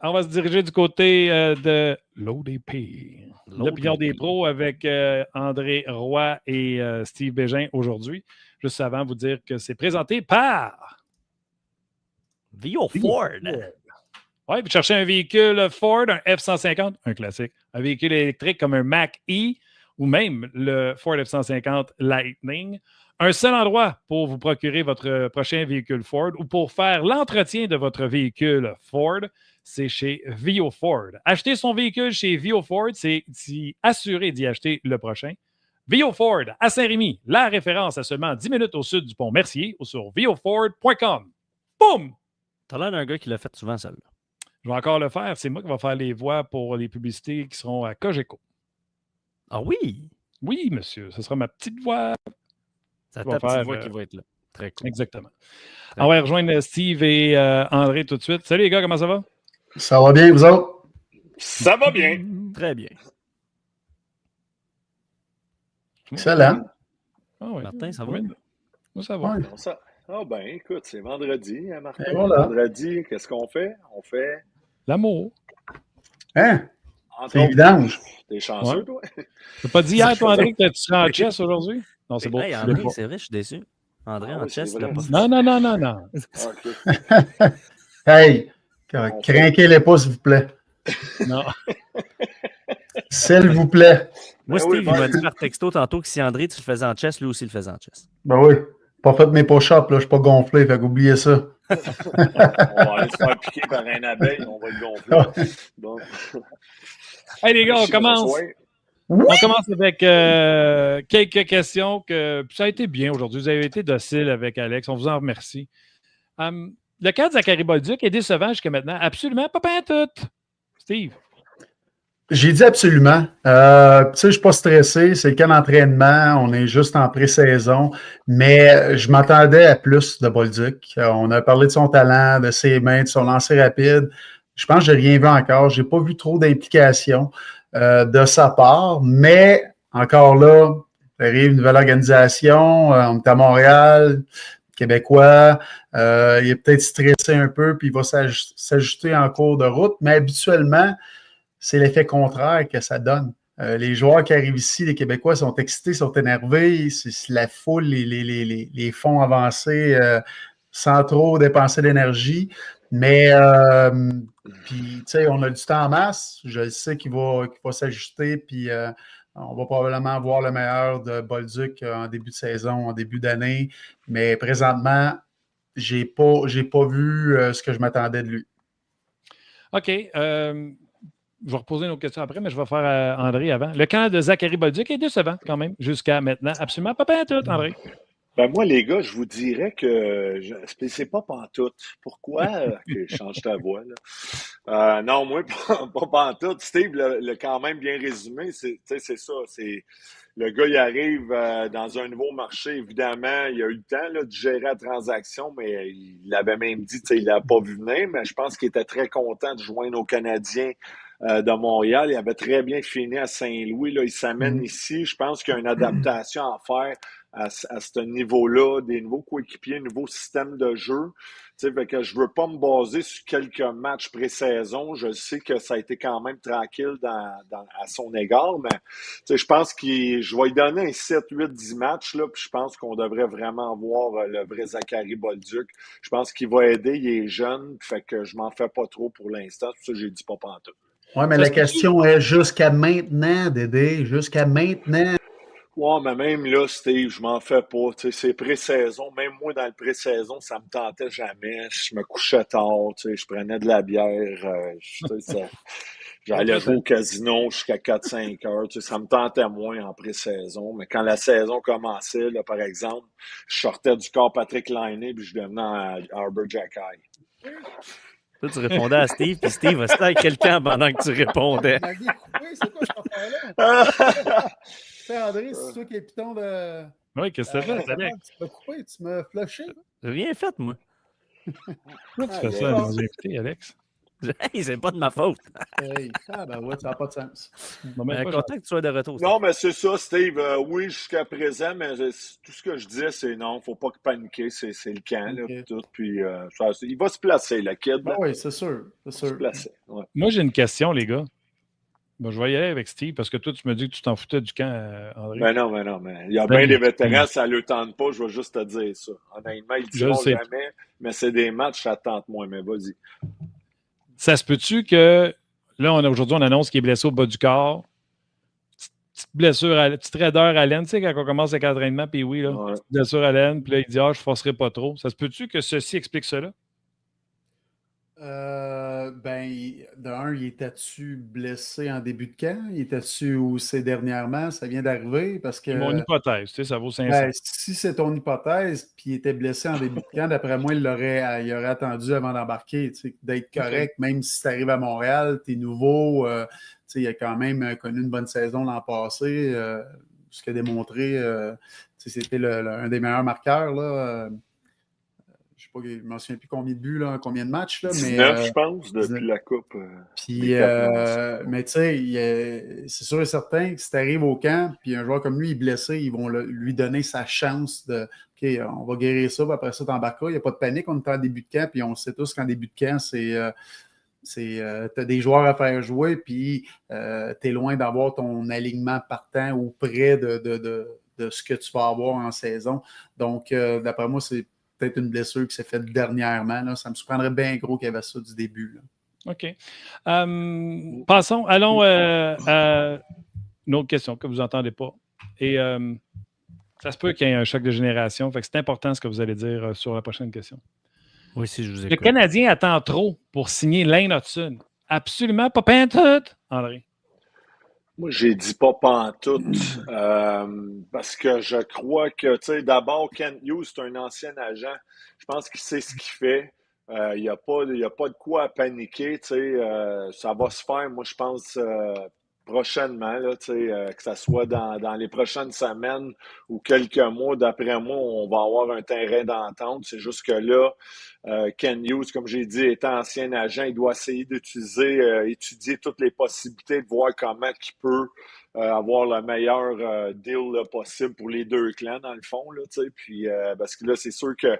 on va se diriger du côté de l'ODP. L'opinion des pros avec André Roy et Steve Bégin aujourd'hui. Juste avant, vous dire que c'est présenté par Vio Ford. Oui, vous cherchez un véhicule Ford, un F-150, un classique, un véhicule électrique comme un Mach-E ou même le Ford F-150 Lightning. Un seul endroit pour vous procurer votre prochain véhicule Ford ou pour faire l'entretien de votre véhicule Ford, c'est chez Vio Ford. Acheter son véhicule chez Vio Ford, c'est assurer d'y acheter le prochain. Vio Ford à Saint-Rémy, la référence à seulement 10 minutes au sud du pont Mercier ou sur vioford.com. Boum! T'as l'air d'un gars qui l'a fait souvent, celle-là. Je vais encore le faire. C'est moi qui vais faire les voix pour les publicités qui seront à Cogeco. Ah oui? Oui, monsieur. Ce sera ma petite voix. C'est ta petite voix qui va être là. Très cool. Exactement. On va rejoindre Steve et André tout de suite. Salut les gars, comment ça va? Ça va bien, vous autres? Ça va bien. Très bien. Excellent. Ah oui. Martin, ça va? Moi, ça va. Ouais. Ah ben, écoute, c'est vendredi, hein, Martin? Voilà. Vendredi, qu'est-ce qu'on fait? On fait... L'amour. Hein? C'est évident. T'es chanceux, toi? T'as pas dit hier, toi, André, que tu serais en chess aujourd'hui? Non, c'est beau. Hey, André, c'est vrai, je suis déçu. André, en chess, il a pas fait. Non. OK. Hey, crinquez-les pas, s'il vous plaît. Non. S'il vous plaît. Moi, Steve, il m'a dit par texto tantôt que si André, tu le faisais en chess, lui aussi, il le faisait en chess. Ben oui. Pas fait mes push-ups, là. Je suis pas gonflé, fait qu'oubliez ça. On va aller se faire piquer par un abeille, on va être gonflé. Bon. Hey, les gars, on commence. Oui. On commence avec quelques questions. Ça a été bien aujourd'hui. Vous avez été docile avec Alex. On vous en remercie. Le cas de Zachary Bolduc est décevant jusqu'à maintenant. Absolument pas tout. Steve. J'ai dit absolument. Tu sais, je ne suis pas stressé. C'est le cas d'entraînement. On est juste en pré-saison. Mais je m'attendais à plus de Bolduc. On a parlé de son talent, de ses mains, de son lancer rapide. Je pense que je n'ai rien vu encore. Je n'ai pas vu trop d'implication de sa part. Mais encore là, il arrive une nouvelle organisation. On est à Montréal, Québécois. Il est peut-être stressé un peu, puis il va s'ajuster en cours de route. Mais habituellement, c'est l'effet contraire que ça donne. Les joueurs qui arrivent ici, les Québécois, sont excités, sont énervés. C'est la foule, les fonds avancés sans trop dépenser d'énergie. Mais, puis, tu sais, on a du temps en masse. Je sais qu'il va s'ajuster. Puis, on va probablement voir le meilleur de Bolduc en début de saison, en début d'année. Mais présentement, j'ai pas vu ce que je m'attendais de lui. OK. Je vais reposer une autre question après, mais je vais faire André avant. Le camp de Zachary Bolduc est décevant quand même jusqu'à maintenant. Absolument pas tout, André. Ben moi, les gars, je vous dirais que c'est pas pantoute. Pourquoi que je change ta voix, là? Non, moi, pas pantoute. Steve l'a quand même bien résumé. C'est ça. C'est le gars, il arrive dans un nouveau marché. Évidemment, il a eu le temps là, de gérer la transaction, mais il l'avait même dit, il l'a pas vu venir, mais je pense qu'il était très content de joindre aux Canadiens de Montréal. Il avait très bien fini à Saint-Louis. Là, il s'amène ici. Je pense qu'il y a une adaptation à faire à ce niveau-là, des nouveaux coéquipiers, nouveaux systèmes de jeu. Fait que je veux pas me baser sur quelques matchs pré-saison. Je sais que ça a été quand même tranquille à son égard, mais je pense que je vais lui donner un 7, 8, 10 matchs, là, puis je pense qu'on devrait vraiment voir le vrai Zachary Bolduc. Je pense qu'il va aider, il est jeune, fait que je m'en fais pas trop pour l'instant. C'est pour ça que j'ai dit pas pantoute. Oui, mais la question est jusqu'à maintenant, Dédé, jusqu'à maintenant. Ouais, mais même là, Steve, je m'en fais pas. C'est pré-saison. Même moi, dans le pré-saison, ça me tentait jamais. Je me couchais tard, je prenais de la bière. J'allais jouer au casino jusqu'à 4-5 heures. Ça me tentait moins en pré-saison. Mais quand la saison commençait, là, par exemple, je sortais du corps Patrick Laine puis je devenais à Arbor Jackay. Là, tu répondais à Steve, puis Steve va se avec quelqu'un pendant que tu répondais. C'est quoi cette affaire-là? André, c'est toi qui es le piton de. Oui, qu'est-ce que tu fais, Alex? Tu m'as coupé, tu m'as flushé. J'ai rien fait, moi. Pourquoi tu fais ça à nos invités, Alex? Hey, c'est pas de ma faute. Hey, ça n'a pas de sens. Non, mais pas Content que tu sois de retour. Non, mais c'est ça, Steve. Oui, jusqu'à présent, mais tout ce que je disais, c'est non, faut pas paniquer, c'est le camp, là, Ok. puis tout. Puis, il va se placer, le kid. Ben oui, c'est sûr. C'est Il va se sûr. placer. Ouais. Moi, j'ai une question, les gars. Bon, je vais y aller avec Steve parce que toi, tu me dis que tu t'en foutais du camp, André. Mais non, mais il y a Ben, bien des vétérans, ça ne le tente pas, je vais juste te dire ça. Honnêtement, ils ne Je le diront sais. jamais, mais c'est des matchs, ça tente moins, mais vas-y. Ça se peut-tu que là, aujourd'hui, on annonce qu'il est blessé au bas du corps? Petite blessure, petite raideur à l'aine, tu sais, quand on commence avec l'entraînement, puis oui, là, Ouais. petite blessure à l'aine, puis là, il dit, je ne forcerai pas trop. Ça se peut-tu que ceci explique cela? D'un, il était-tu blessé en début de camp? Il était-tu aussi dernièrement? Ça vient d'arriver parce que. C'est mon hypothèse, tu sais, ça vaut 500. Ben, si c'est ton hypothèse, puis il était blessé en début de camp, d'après moi, il aurait attendu avant d'embarquer, tu sais, d'être correct, même si tu arrives à Montréal, tu es nouveau, tu sais, il a quand même connu une bonne saison l'an passé, ce qui a démontré, tu sais, c'était un des meilleurs marqueurs, là. Je ne sais pas, je ne m'en souviens plus combien de buts, là, combien de matchs, là, mais 19, je pense, depuis la Coupe. puis, les 4 mais tu sais, c'est sûr et certain que si tu arrives au camp, puis un joueur comme lui est blessé, ils vont lui donner sa chance de OK, on va guérir ça, puis après ça, t'embarqueras. Il n'y a pas de panique, on est en début de camp, puis on sait tous qu'en début de camp, tu as des joueurs à faire jouer, puis tu es loin d'avoir ton alignement partant ou près de ce que tu vas avoir en saison. Donc, d'après moi, c'est peut-être une blessure qui s'est faite dernièrement. Là. Ça me surprendrait bien gros qu'il y avait ça du début. Là. OK. Passons, allons à une autre question que vous n'entendez pas. Et ça se peut qu'il y ait un choc de génération. Fait que c'est important ce que vous allez dire sur la prochaine question. Oui, si je vous Le écoute. Canadien attend trop pour signer Lane Hudson. Absolument pas pantoute, André. Moi, j'ai dit pas pantoute, parce que je crois que, tu sais, d'abord, Kent Hughes, c'est un ancien agent. Je pense qu'il sait ce qu'il fait. Il n'y a pas de quoi à paniquer, tu sais. Ça va se faire, moi, je pense, prochainement, là, tu sais, que ça soit dans les prochaines semaines ou quelques mois. D'après moi, on va avoir un terrain d'entente. C'est juste que là, Ken Hughes, comme j'ai dit, étant ancien agent, il doit essayer étudier toutes les possibilités, de voir comment il peut avoir le meilleur deal là, possible pour les deux clans, dans le fond. Là, puis, parce que là, c'est sûr que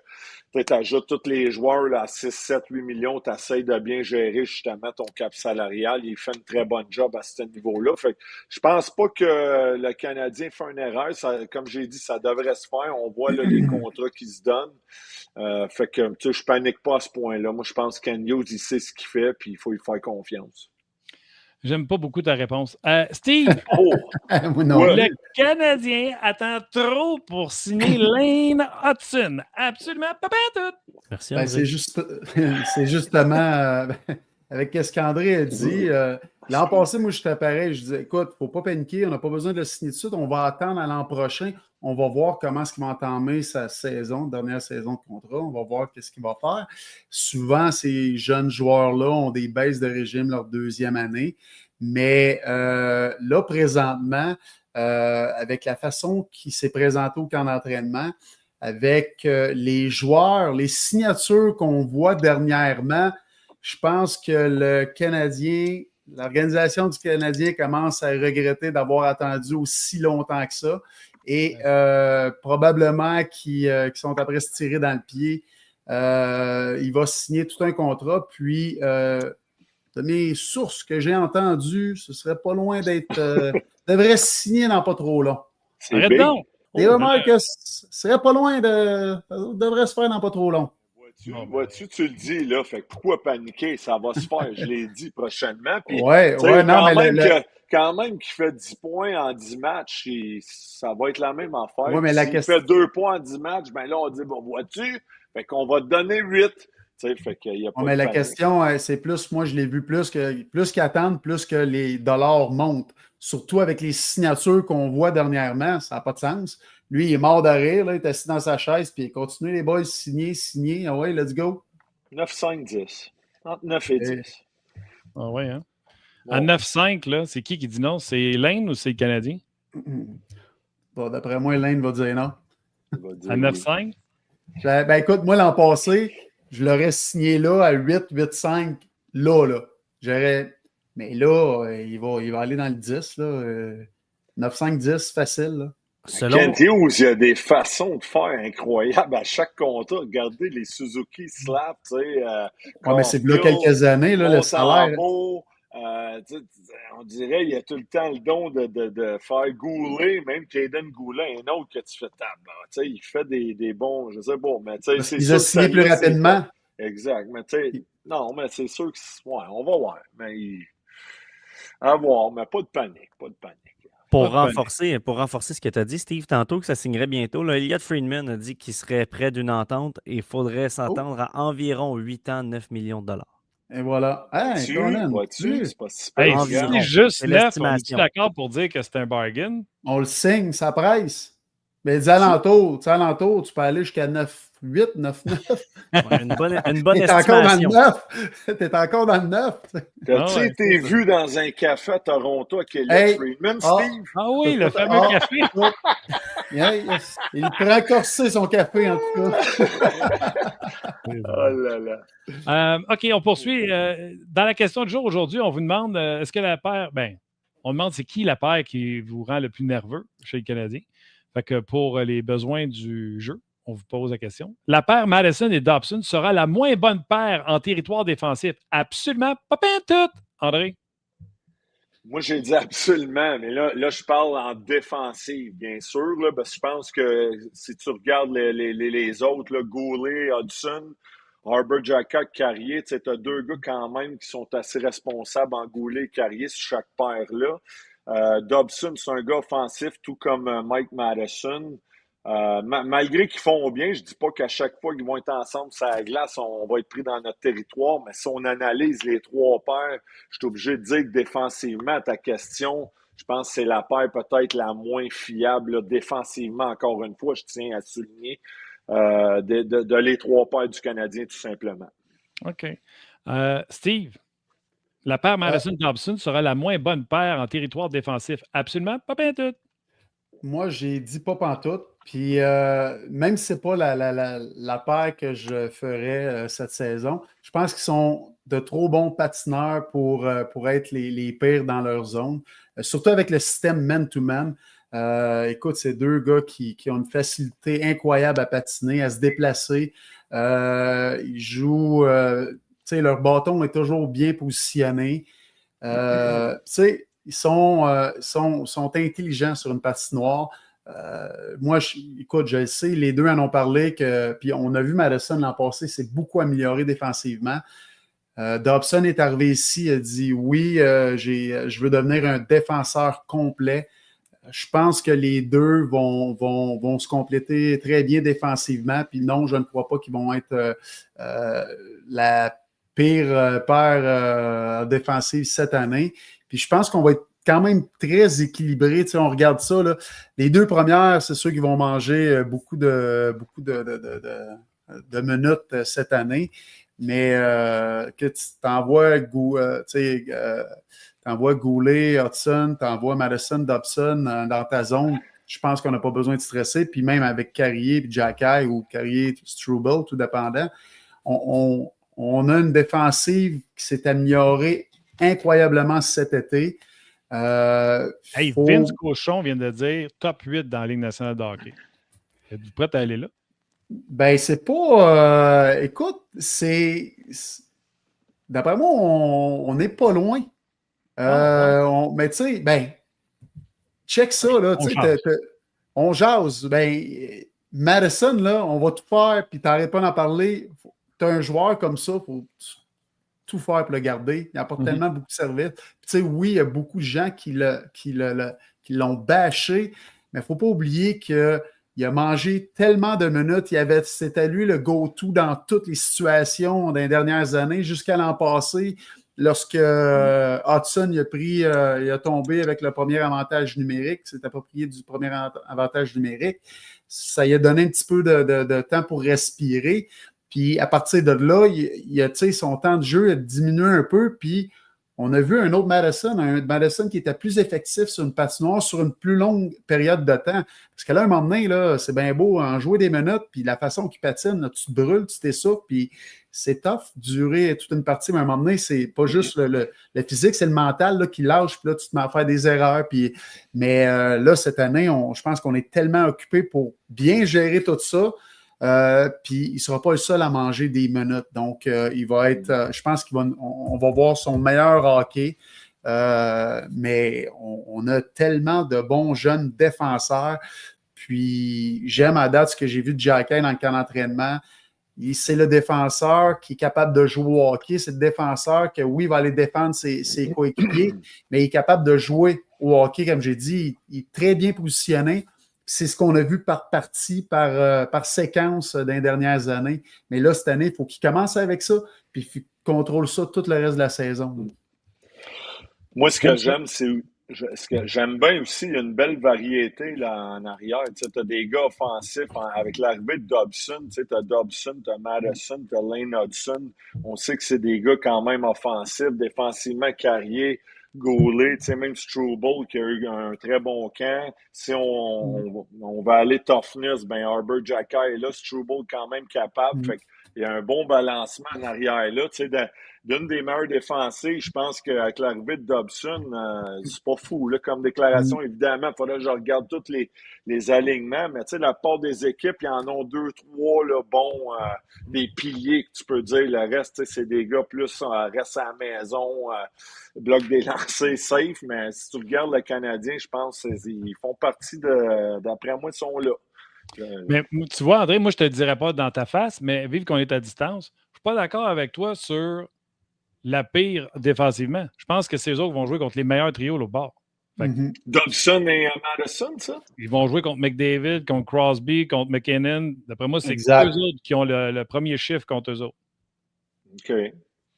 tu ajoutes tous les joueurs là, à 6, 7, 8 millions, tu essaies de bien gérer justement ton cap salarial. Il fait une très bonne job à ce niveau-là. Fait que je pense pas que le Canadien fait une erreur. Ça, comme j'ai dit, ça devrait se faire. On voit là, les contrats qui se donnent. Fait que tu sais, je panique pas à ce point-là. Moi, je pense que Ken Hughes, il sait ce qu'il fait, puis il faut lui faire confiance. J'aime pas beaucoup ta réponse. Steve, Non. le Canadien attend trop pour signer Lane Hudson. Absolument pas pantoute. Merci, Ben, André. c'est justement avec ce qu'André a dit. L'an passé, moi, j'étais pareil. Je disais, écoute, il ne faut pas paniquer, on n'a pas besoin de le signer tout de suite. On va attendre à l'an prochain. On va voir comment est-ce qu'il va entamer sa dernière saison de contrat. On va voir qu'est-ce qu'il va faire. Souvent, ces jeunes joueurs-là ont des baisses de régime leur deuxième année. Mais là, présentement, avec la façon qu'il s'est présenté au camp d'entraînement, avec les joueurs, les signatures qu'on voit dernièrement, je pense que le Canadien, l'organisation du Canadien commence à regretter d'avoir attendu aussi longtemps que ça et probablement qu'ils sont après se tirer dans le pied. Il va signer tout un contrat, puis de mes sources que j'ai entendues, ce serait pas loin d'être... devrait signer dans pas trop long. Arrête donc! Des rumeurs que ce serait pas loin devrait se faire dans pas trop long. Vois-tu, tu le dis, là, fait que pourquoi paniquer? Ça va se faire, je l'ai dit prochainement. Puis, quand même qu'il fait 10 points en 10 matchs, ça va être la même affaire. Ouais, mais S'il fait 2 points en 10 matchs, ben là, on dit, bon, vois-tu? Fait qu'on va te donner 8. Fait qu'il y a pas mais la question, c'est plus, moi, je l'ai vu plus qu'ils attendent, plus que les dollars montent. Surtout avec les signatures qu'on voit dernièrement, ça n'a pas de sens. Lui, il est mort de rire, là, il est assis dans sa chaise, puis il continue, les boys, signer. Ah ouais, let's go. 9, 5, 10. Entre 9 et 10. Ah ouais, hein? À 9-5, là, c'est qui dit non? C'est Lane ou c'est le Canadien? Bon, d'après moi, Lane va dire non. À 9-5? Ben écoute, moi, l'an passé, je l'aurais signé là à 8, 8, 5 Mais là, il va aller dans le 10, là. 9-5-10, facile, là. Selon, Kent Hughes, il y a des façons de faire incroyables à chaque contrat. Regardez les Suzuki Slap, tu sais, Ouais, mais c'est là Caulfield, quelques années, là, le salaire. Montembeault, on dirait qu'il y a tout le temps le don de faire Goulet, même Caden Goulet, un autre que tu fais table. Tu sais, il fait des bons, je sais pas, mais tu sais, Parce c'est qu'ils sûr ont que signé plus celle-là, c'est rapidement. top. Exact, mais tu sais, non, mais c'est sûr que, ouais, on va voir. Mais à voir, mais pas de panique, pas de panique. pour Pas de renforcer ce que tu as dit, Steve, tantôt que ça signerait bientôt, là, Elliot Friedman a dit qu'il serait près d'une entente et il faudrait s'entendre à environ 8 ans, 9 millions de dollars. Et voilà. Hey, Colin, Vois-tu, c'est pas si Hey, pire, environ. si regarde. juste C'est 9, on est l'estimation. d'accord pour dire que c'est un bargain? on le signe, ça presse. Mais des alentours, tu peux aller jusqu'à 9-8, 9-9. Ouais, une bonne T'es encore dans le estimation. 9. T'es encore dans le 9. T'as-tu ouais, été c'est ça. vu dans un café à Toronto avec Elliot Hey, Friedman, ah, Steve? Ah oui, le fameux café. Il prend corser son café, en tout cas. Oh là là. OK, on poursuit. Dans la question du jour aujourd'hui, on vous demande est-ce que la paire. Ben, on demande c'est qui la paire qui vous rend le plus nerveux chez le Canadien. Fait que pour les besoins du jeu, on vous pose la question. La paire Madison et Dobson sera la moins bonne paire en territoire défensif. Absolument pas tout, André. Moi, j'ai dit absolument, mais là, je parle en défensive, bien sûr, là, parce que je pense que si tu regardes les autres, là, Goulet, Hudson, Harbour, Jacka, Carrier, tu as deux gars quand même qui sont assez responsables en Goulet et Carrier sur chaque paire-là. Dobson, c'est un gars offensif, tout comme Mike Madison. Malgré qu'ils font bien, je dis pas qu'à chaque fois qu'ils vont être ensemble sur la glace, on va être pris dans notre territoire, mais si on analyse les trois paires, je suis obligé de dire que défensivement, à ta question, je pense que c'est la paire peut-être la moins fiable là, défensivement, encore une fois, je tiens à souligner, de les trois paires du Canadien, tout simplement. OK. Steve, la paire Madison-Dobson sera la moins bonne paire en territoire défensif. Absolument pas tout. Moi, j'ai dit pas pantoute. Puis même si ce n'est pas la paire que je ferais cette saison, je pense qu'ils sont de trop bons patineurs pour être les pires dans leur zone. Surtout avec le système man-to-man. Écoute, c'est deux gars qui ont une facilité incroyable à patiner, à se déplacer. Ils jouent, tu sais, leur bâton est toujours bien positionné. Tu sais, ils sont intelligents sur une patinoire. Moi, écoute, je le sais, les deux en ont parlé, puis on a vu Madison l'an passé, c'est beaucoup amélioré défensivement. Dobson est arrivé ici, il a dit oui, je veux devenir un défenseur complet. Je pense que les deux vont se compléter très bien défensivement, puis non, je ne crois pas qu'ils vont être la pire paire défensive cette année. Puis je pense qu'on va être quand même très équilibré. Tu sais, on regarde ça, là. Les deux premières, c'est ceux qui vont manger beaucoup de minutes cette année. Mais que tu t'envoies Goulet, Hudson, t'envoies Madison, Dobson dans ta zone, je pense qu'on n'a pas besoin de stresser. Puis même avec Carrier et Jacky ou Carrier, Struble, tout dépendant, on a une défensive qui s'est améliorée incroyablement cet été. Vince Cochon vient de dire top 8 dans la Ligue nationale de hockey. Êtes-vous prêt à aller là? Ben, c'est pas. Écoute, d'après moi, on n'est pas loin. Mais tu sais, ben, check ça, là. On jase. Ben, Madison, là, on va tout faire, puis t'arrêtes pas d'en parler. Tu as un joueur comme ça, il faut tout faire pour le garder. Il apporte tellement beaucoup de services. Tu sais, oui, il y a beaucoup de gens qui l'ont bâché, mais il ne faut pas oublier qu'il a mangé tellement de minutes. C'était lui le go-to dans toutes les situations des dernières années, jusqu'à l'an passé, lorsque Hudson il a tombé avec le premier avantage numérique, s'est approprié du premier avantage numérique. Ça lui a donné un petit peu de temps pour respirer. Puis à partir de là, son temps de jeu a diminué un peu, puis On a vu un autre Madison qui était plus effectif sur une patinoire sur une plus longue période de temps. Parce que là, à un moment donné, là, c'est bien beau en jouer des minutes, puis la façon qu'il patine, là, tu te brûles, tu t'essouffles, puis c'est tough durer toute une partie, mais à un moment donné, c'est pas juste le physique, c'est le mental là, qui lâche, puis là, tu te mets à faire des erreurs. Mais là, cette année, je pense qu'on est tellement occupé pour bien gérer tout ça. Puis il ne sera pas le seul à manger des minutes. Donc, il va être, je pense qu'on va voir son meilleur hockey. Mais on a tellement de bons jeunes défenseurs. Puis j'aime à date ce que j'ai vu de Jacky dans le camp d'entraînement. C'est le défenseur qui est capable de jouer au hockey. C'est le défenseur qui, oui, va aller défendre ses coéquipiers, mais il est capable de jouer au hockey, comme j'ai dit. Il est très bien positionné. C'est ce qu'on a vu par partie, par séquence dans les dernières années. Mais là, cette année, il faut qu'il commence avec ça, puis qu'il contrôle ça tout le reste de la saison. Moi, ce que j'aime, ce que j'aime bien aussi, il y a une belle variété là, en arrière. Tu as des gars offensifs avec l'arrivée de Dobson. Tu as Dobson, tu as Madison, tu as Lane Hudson. On sait que c'est des gars quand même offensifs, défensivement Carrier, Goulet, même Struble qui a eu un très bon camp. Si on va aller toughness, ben Arbor Xhekaj est là, Struble quand même capable. Fait il y a un bon balancement en arrière là. D'une des meilleures défensives, je pense qu'avec l'arrivée de Dobson, c'est pas fou. Là, comme déclaration, évidemment, il faudrait que je regarde tous les alignements, mais la part des équipes, il y en a 2, 3 là, bons, des piliers que tu peux dire. Le reste, c'est des gars plus restent à la maison, bloquent des lancers safe, mais si tu regardes le Canadien, je pense qu'ils font partie d'après moi, ils sont là. Mais tu vois, André, moi, je te le dirais pas dans ta face, mais vive qu'on est à distance, je suis pas d'accord avec toi sur la pire défensivement. Je pense que c'est eux autres qui vont jouer contre les meilleurs trios au bord. Dobson et Madison, ça? Ils vont jouer contre McDavid, contre Crosby, contre McKinnon. D'après moi, c'est eux autres qui ont le premier chiffre contre eux autres. OK.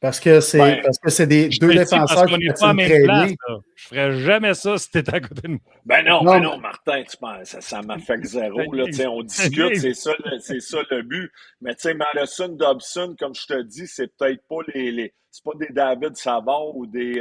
Parce que c'est deux défenseurs qui patinent très bien. Je ferais jamais ça si tu étais à côté de moi. Ben non, Martin, tu penses, ça m'affecte zéro. Là, on discute, c'est ça le but. Mais Madison, Dobson, comme je te dis, c'est peut-être pas c'est pas des David Savard ou des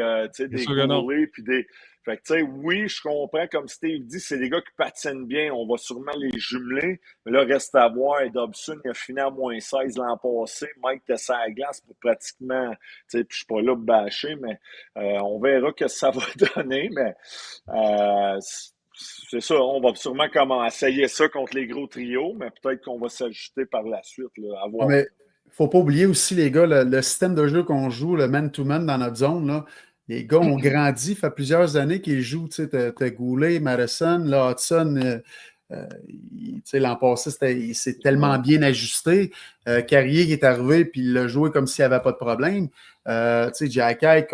Goulet, puis des. Fait que, oui, je comprends, comme Steve dit, c'est des gars qui patinent bien. On va sûrement les jumeler. Mais là, reste à voir. Dobson, il a fini à -16 l'an passé. Mike était sur la glace pour pratiquement, puis je suis pas là pour bâcher, mais on verra ce que ça va donner. Mais c'est ça, on va sûrement essayer ça contre les gros trios, mais peut-être qu'on va s'ajuster par la suite. Là, à voir. Mais il ne faut pas oublier aussi, les gars, le système de jeu qu'on joue, le man-to-man dans notre zone, là, les gars ont grandi, ça fait plusieurs années qu'ils jouent. Tu sais, t'as Goulet, Madison, là, Hudson, l'an passé, c'est tellement bien ajusté. Carrier qui est arrivé, puis il l'a joué comme s'il n'y avait pas de problème. Xhekaj,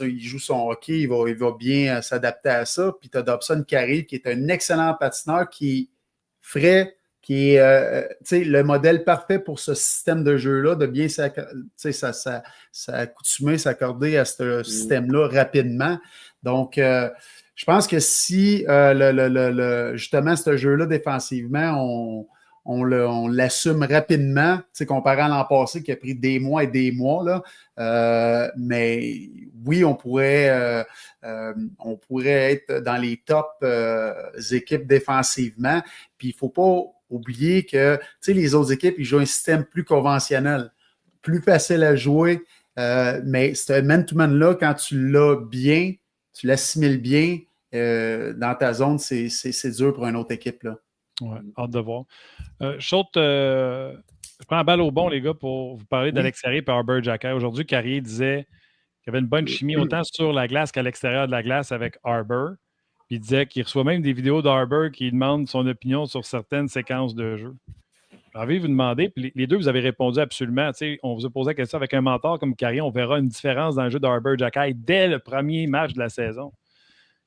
il joue son hockey, il va bien s'adapter à ça. Puis tu as Dobson qui arrive, qui est un excellent patineur, qui est frais, qui est le modèle parfait pour ce système de jeu-là, de bien s'accoutumer, s'accorder à ce système-là rapidement. Donc, je pense que si justement ce jeu-là défensivement, on l'assume rapidement, comparé à l'an passé qui a pris des mois et des mois, là, mais oui, on pourrait être dans les top équipes défensivement. Puis il ne faut pas oublier que les autres équipes, ils jouent un système plus conventionnel, plus facile à jouer, mais ce man-to-man-là, quand tu l'as bien, tu l'assimiles bien dans ta zone, c'est dur pour une autre équipe. Là. Ouais, hâte de voir. Je prends la balle au bon, les gars, pour vous parler d'Alex Carrier et Arbor Xhekaj. Aujourd'hui, Carrier disait qu'il y avait une bonne chimie autant sur la glace qu'à l'extérieur de la glace avec Arbor. Puis il disait qu'il reçoit même des vidéos d'Arbor qui demandent son opinion sur certaines séquences de jeu. J'ai envie de vous demander, puis les deux, vous avez répondu absolument. On vous a posé la question avec un mentor comme Carrier, on verra une différence dans le jeu d'Arbor Xhekaj dès le premier match de la saison.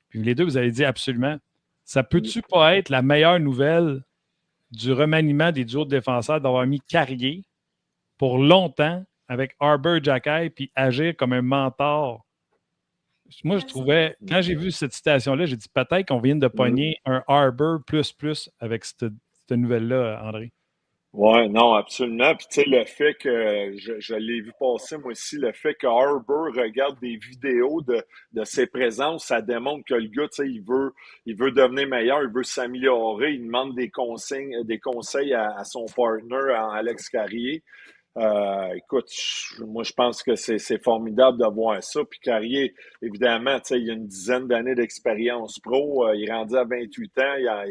Puis les deux, vous avez dit absolument. Ça peut-tu pas être la meilleure nouvelle du remaniement des duos de défenseurs d'avoir mis Carrier pour longtemps avec Arbor Xhekaj puis agir comme un mentor? Moi, je trouvais, quand j'ai vu cette citation-là, j'ai dit peut-être qu'on vient de pogner un Arbor plus avec cette nouvelle-là, André. Ouais, non, absolument. Puis tu sais, le fait que je l'ai vu passer, moi aussi, le fait que Harbour regarde des vidéos de ses présences, ça démontre que le gars, tu sais, il veut devenir meilleur, il veut s'améliorer, il demande des conseils à son partner, à Alex Carrier. Écoute, moi, je pense que c'est formidable de voir ça. Puis Carrier, évidemment, tu sais, il a une dizaine d'années d'expérience pro. Il est rendu à 28 ans.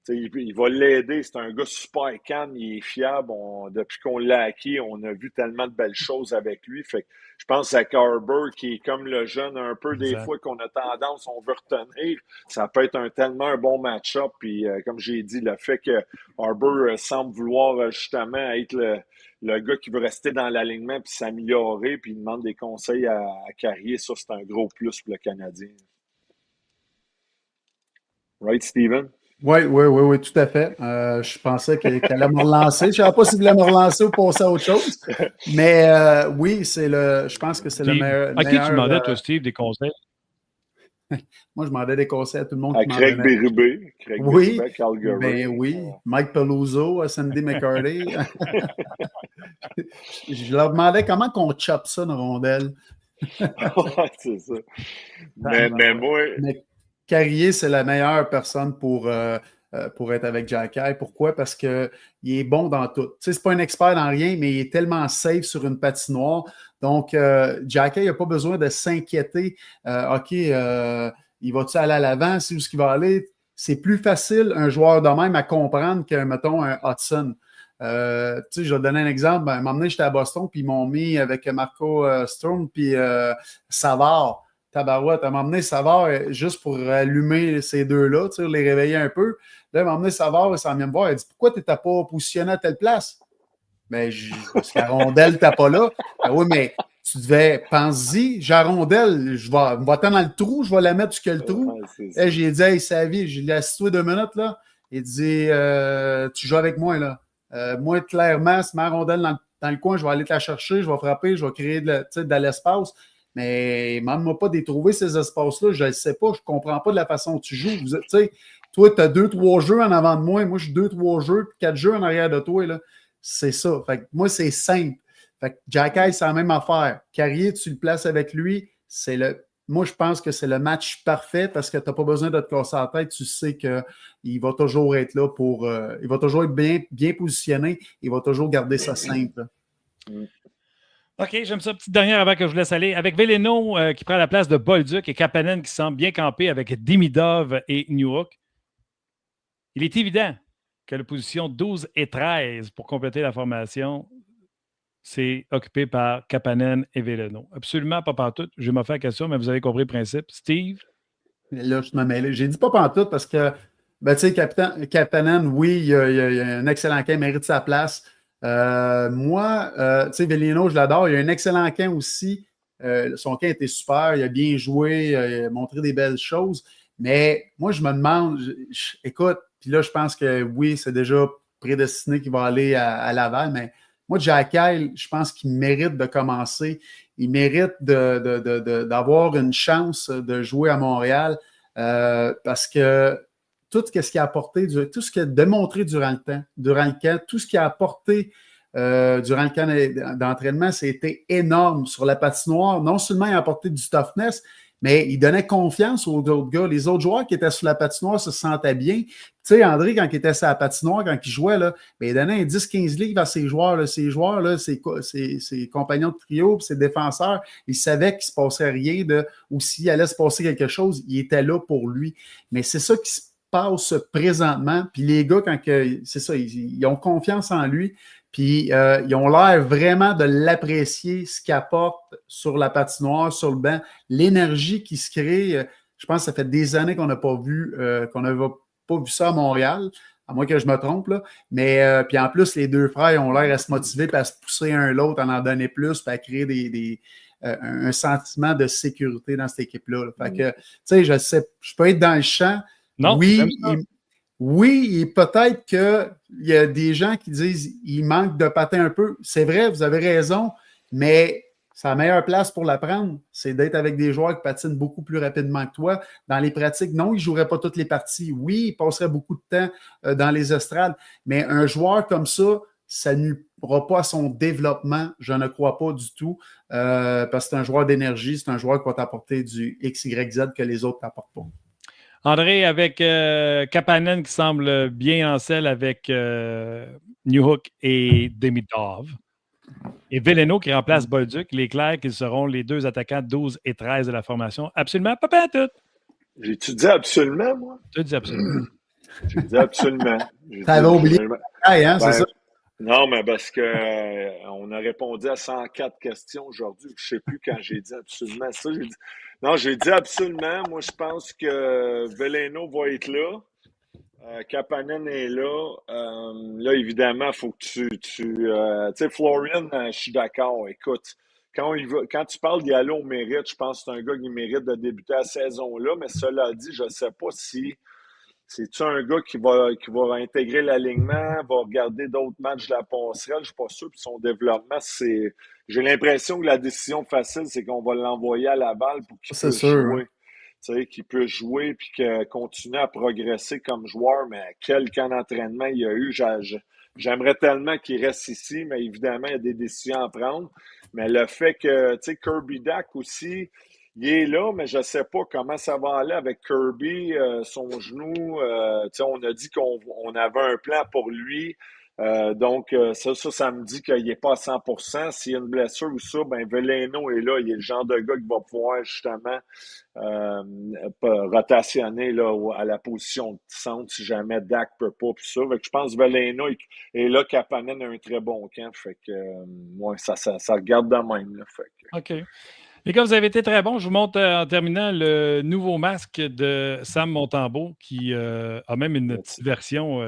Tu sais, il va l'aider. C'est un gars super calme, il est fiable. Depuis qu'on l'a acquis, on a vu tellement de belles choses avec lui. Fait que je pense à Carber, qui est comme le jeune un peu des Exact. fois qu'on a tendance, on veut retenir. Ça peut être tellement un bon match-up. Puis comme j'ai dit, le fait que Harbour semble vouloir justement être le gars qui veut rester dans l'alignement puis s'améliorer, puis il demande des conseils à Carrier, ça, c'est un gros plus pour le Canadien. Right, Steven? Oui, oui, oui, oui, tout à fait. Je pensais qu'elle allait me relancer. Je ne savais pas s'il voulait me relancer ou passer à autre chose. Mais oui, je pense que c'est le Steve, meilleur. à qui tu demandais, toi, Steve, des conseils? Moi, je demandais des conseils à tout le monde À qui m'en Craig donnait. Berube. Craig Oui, Berube, Calgary. ben oui. Mike Peluso, Sandy McCarty. Je leur demandais comment qu'on chope ça, une rondelle. Ouais, c'est ça. Mais moi, Mais Carrier, c'est la meilleure personne pour être avec Jacky. Pourquoi? Parce qu'il est bon dans tout. Tu sais, c'est pas un expert dans rien, mais il est tellement safe sur une patinoire. Donc, Jacky n'a pas besoin de s'inquiéter. OK, il va-tu aller à l'avant? C'est où ce qu'il va aller? C'est plus facile, un joueur de même, à comprendre que, mettons, un Hudson. Tu sais, je vais te donner un exemple. Ben, à un moment donné, j'étais à Boston, puis ils m'ont mis avec Marco Sturm, puis Savard. Tabarouette, elle m'a emmené Savard juste pour allumer ces deux-là, tu sais, les réveiller un peu. Là, elle m'a emmené Savard, et ça vient me voir. Elle dit, pourquoi tu n'étais pas positionné à telle place? Ben, parce que la rondelle n'était pas là. Ben oui, mais tu devais, pense-y, j'ai la rondelle, je vais attendre dans le trou, je vais la mettre jusqu'à le trou. c'est ça. Là, j'ai dit, hey, sa vie, j'ai assis-toi 2 minutes, là. Il dit, tu joues avec moi, là. Moi, clairement, c'est ma rondelle dans le coin, je vais aller te la chercher, je vais frapper, je vais créer de l'espace. Mais demande-moi pas de trouver ces espaces-là. Je ne sais pas. Je ne comprends pas de la façon dont tu joues. Toi, tu as 2-3 jeux en avant de moi. Moi, j'ai 2-3 jeux, puis 4 jeux en arrière de toi. Là. C'est ça. Fait que moi, c'est simple. Fait que Jacky, c'est la même affaire. Carrier, tu le places avec lui. Moi, je pense que c'est le match parfait parce que tu n'as pas besoin de te casser la tête. Tu sais qu'il va toujours être là pour. Il va toujours être bien, bien positionné. Il va toujours garder ça simple. OK, j'aime ça. Petite dernière avant que je vous laisse aller. Avec Veleno qui prend la place de Bolduc et Kapanen qui semble bien camper avec Demidov et Newhook, il est évident que la position 12 et 13 pour compléter la formation, c'est occupé par Kapanen et Veleno. Absolument pas pantoute. Je vais me faire la question, mais vous avez compris le principe. Steve? Là, je me mêle. J'ai dit pas pantoute parce que, ben, tu sais, Kapanen, oui, il a un excellent camp, il mérite sa place. Moi, tu sais, Veleno, je l'adore. Il a un excellent camp aussi. Son camp était super. Il a bien joué. Il a montré des belles choses. Mais moi, je me demande, écoute, puis là, je pense que oui, c'est déjà prédestiné qu'il va aller à Laval. Mais moi, Jacky, je pense qu'il mérite de commencer. Il mérite d'avoir une chance de jouer à Montréal parce que tout ce qu'il a apporté, tout ce qu'il a démontré durant le camp, tout ce qu'il a apporté durant le camp d'entraînement, c'était énorme sur la patinoire. Non seulement il a apporté du toughness, mais il donnait confiance aux autres gars. Les autres joueurs qui étaient sur la patinoire se sentaient bien. Tu sais, André, quand il était sur la patinoire, quand il jouait, là, il donnait un 10-15 livres à ses joueurs. Là. Ses joueurs, là, ses compagnons de trio, puis ses défenseurs, ils savaient qu'il ne se passait rien ou s'il allait se passer quelque chose, il était là pour lui. Mais c'est ça qui se passe présentement. Puis les gars, c'est ça, ils ont confiance en lui. Puis ils ont l'air vraiment de l'apprécier, ce qu'il apporte sur la patinoire, sur le banc, l'énergie qui se crée. Je pense que ça fait des années qu'on n'a pas vu, qu'on n'avait pas vu ça à Montréal, à moins que je me trompe. Là. Mais puis en plus, les deux frères ont l'air à se motiver, puis à se pousser un l'autre, à en donner plus, puis à créer un sentiment de sécurité dans cette équipe-là. Là. Fait que, tu sais, je peux être dans le champ. Non, Oui, et peut-être qu'il y a des gens qui disent qu'il manque de patin un peu. C'est vrai, vous avez raison, mais sa meilleure place pour l'apprendre, c'est d'être avec des joueurs qui patinent beaucoup plus rapidement que toi. Dans les pratiques, non, il ne jouerait pas toutes les parties. Oui, il passerait beaucoup de temps dans les estrades, mais un joueur comme ça, ça nuira pas à son développement, je ne crois pas du tout, parce que c'est un joueur d'énergie, c'est un joueur qui va t'apporter du X, Y, Z que les autres t'apportent pas. André, avec Kapanen qui semble bien en selle avec Newhook et Demidov. Et Veleno qui remplace Bolduc. Il est clair qu'ils seront les deux attaquants 12 et 13 de la formation. Absolument, pas tout. J'ai-tu dit absolument, moi? Tu dis absolument. J'ai dit absolument. T'avais oublié. Hein, c'est ça? Non, mais parce que on a répondu à 104 questions aujourd'hui. Je ne sais plus quand j'ai dit absolument ça. J'ai dit absolument. Moi, je pense que Veleno va être là. Kapanen est là. Là, évidemment, il faut que tu sais, Florian, je suis d'accord. Écoute, quand tu parles d'y aller au mérite, je pense que c'est un gars qui mérite de débuter la saison-là. Mais cela dit, je ne sais pas si c'est-tu un gars qui va intégrer l'alignement, va regarder d'autres matchs de la passerelle. Je ne suis pas sûr. Puis son développement, j'ai l'impression que la décision facile, c'est qu'on va l'envoyer à Laval pour qu'il puisse jouer. Tu sais, qu'il peut jouer puis qu'il continue à progresser comme joueur, mais quel camp d'entraînement il y a eu. J'aimerais tellement qu'il reste ici, mais évidemment, il y a des décisions à prendre. Mais le fait que, tu sais, Kirby Dach aussi, il est là, mais je ne sais pas comment ça va aller avec Kirby, son genou. Tu sais, on a dit qu'on avait un plan pour lui. Donc, ça me dit qu'il n'est pas à 100%. S'il y a une blessure ou ça, ben Veleno est là. Il est le genre de gars qui va pouvoir justement rotationner là, à la position de centre si jamais Dak peut pas. Puis ça. Fait que je pense que Veleno est là. Kapanen a un très bon camp. Fait que ouais, ça regarde de même. Là, fait que... OK. Les gars, vous avez été très bons. Je vous montre en terminant le nouveau masque de Sam Montembeault qui a même une petite version...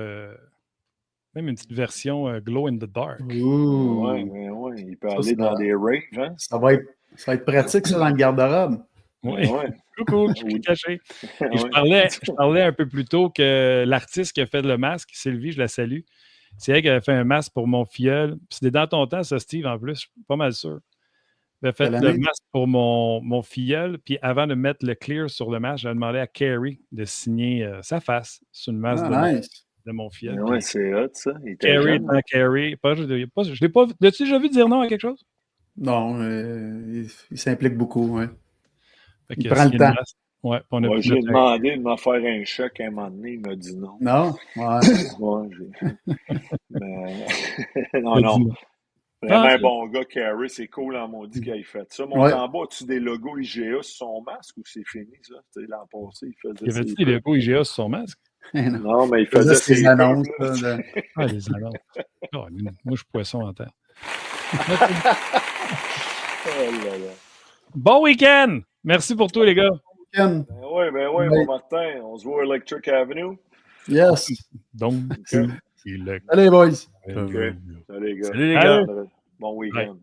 Même une petite version glow in the dark. Oui, il peut aller dans des raves. Hein? Ça va être pratique, ça, dans le garde-robe. Oui. Coucou, je suis caché. Et je parlais un peu plus tôt que l'artiste qui a fait le masque, Sylvie, je la salue. C'est elle qui avait fait un masque pour mon filleul. C'était dans ton temps, ça, Steve, en plus. Je suis pas mal sûr. Elle avait fait le masque pour mon filleul. Puis avant de mettre le clear sur le masque, j'avais demandé à Carrie de signer sa face sur une masque de mon filleul. Oui, c'est hot, ça. Carrie dans Carrie. Je l'ai pas vu. L'as-tu déjà vu dire non à quelque chose? Non, il s'implique beaucoup, oui. Il prend le temps. J'ai demandé de m'en faire un chèque à un moment donné, il m'a dit non. Non? Non. Vraiment un bon gars, Carrie, c'est cool en maudit qu'il ait fait ça. Montembeault, as-tu des logos IGA sur son masque ou c'est fini, ça? Tu sais, l'an passé, il faisait il avait-tu des logos IGA sur son masque? Non, mais il faisait ses annonces. Les annonces. Oh, moi, je suis poisson en terre. Bon week-end! Merci pour tout, les gars. Ben oui, mon Martin. On se voit à Electric Avenue. Yes. Donc, Allez, boys. Okay. Salut, les gars. Salut, les gars. Bon week-end.